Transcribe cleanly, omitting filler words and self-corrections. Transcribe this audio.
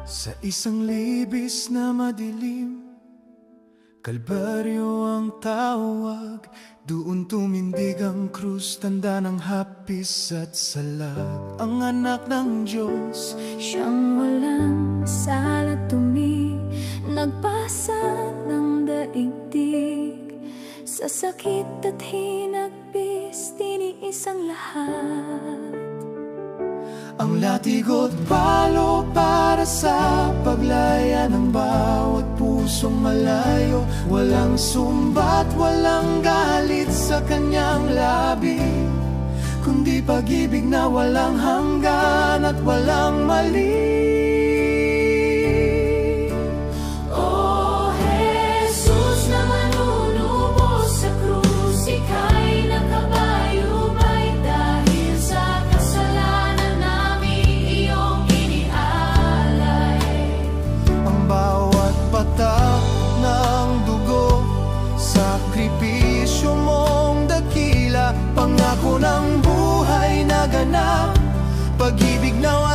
Sa isang libis na madilim, Kalbaryo ang tawag. Doon tumindig ang krus, tanda ng hapis at salag. Ang anak ng Diyos, siyang walang sala nagpasa ng daigdig. Sa sakit at hinagpis, tiniis ang lahat. ang latigo't palo para sa paglaya ng bawat pusong malayo. Walang sumbat, walang galit sa kanyang labi, kundi pag-ibig na walang hanggan at walang mali. Sakripisyo mong dakila, pangako ng buhay na ganap, pag-ibig na